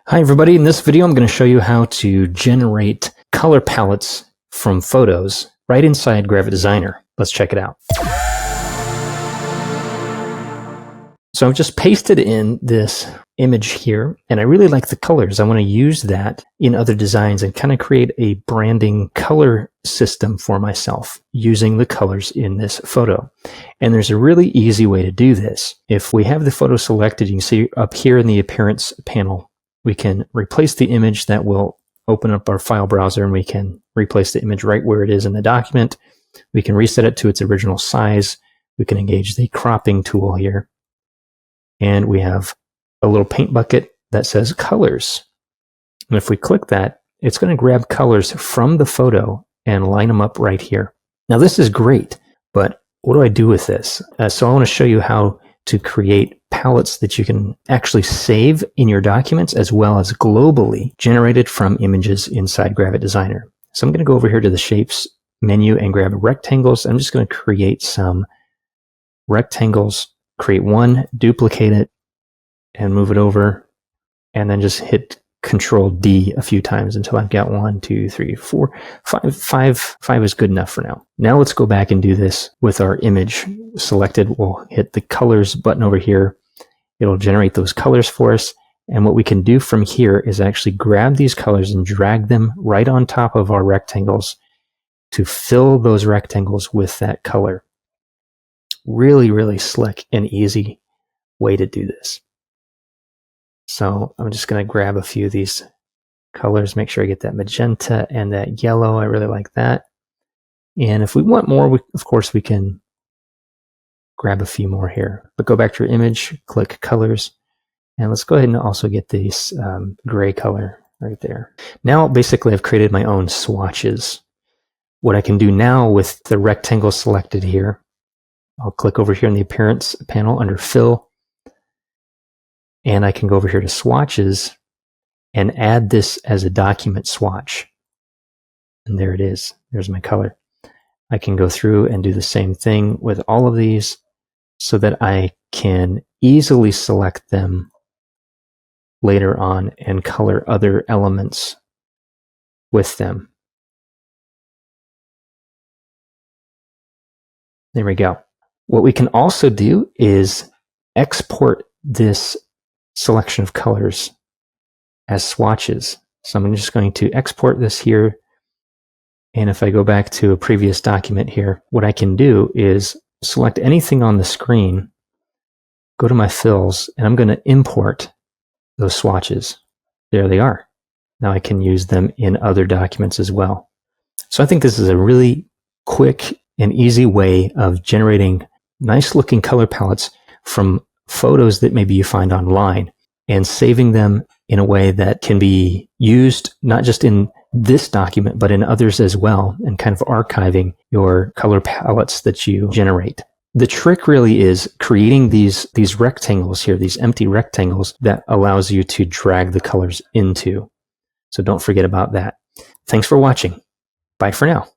Hi everybody, in this video I'm going to show you how to generate color palettes from photos right inside Gravit Designer. Let's check it out. So I've just pasted in this image here and I really like the colors. I want to use that in other designs and kind of create a branding color system for myself using the colors in this photo. And there's a really easy way to do this. If we have the photo selected, you can see up here in the appearance panel, we can replace the image. That will open up our file browser and we can replace the image right where it is in the document. We can reset it to its original size. We can engage the cropping tool here. And we have a little paint bucket that says colors. And if we click that, it's going to grab colors from the photo and line them up right here. Now this is great, but what do I do with this? So I want to show you how to create palettes that you can actually save in your documents as well as globally generated from images inside Gravit Designer. So I'm going to go over here to the Shapes menu and grab rectangles. I'm just going to create some rectangles, create one, duplicate it, and move it over, and then just hit Control D a few times until I've got 1, 2, 3, 4, 5. Five is good enough for now. Now let's go back and do this with our image selected. We'll hit the colors button over here. It'll generate those colors for us. And what we can do from here is actually grab these colors and drag them right on top of our rectangles to fill those rectangles with that color. Really, really slick and easy way to do this. So I'm just going to grab a few of these colors, make sure I get that magenta and that yellow. I really like that. And if we want more, of course, we can grab a few more here. But go back to your image, click colors, and let's go ahead and also get this gray color right there. Now, basically, I've created my own swatches. What I can do now with the rectangle selected here, I'll click over here in the appearance panel under fill, and I can go over here to swatches and add this as a document swatch. And there it is. There's my color. I can go through and do the same thing with all of these so that I can easily select them later on and color other elements with them. There we go. What we can also do is export this selection of colors as swatches. So I'm just going to export this here. And if I go back to a previous document here, what I can do is select anything on the screen, go to my fills, and I'm going to import those swatches. There they are. Now I can use them in other documents as well. So I think this is a really quick and easy way of generating nice looking color palettes from photos that maybe you find online and saving them in a way that can be used not just in this document, but in others as well, and kind of archiving your color palettes that you generate. The trick really is creating these rectangles here, these empty rectangles that allows you to drag the colors into. So don't forget about that. Thanks for watching. Bye for now.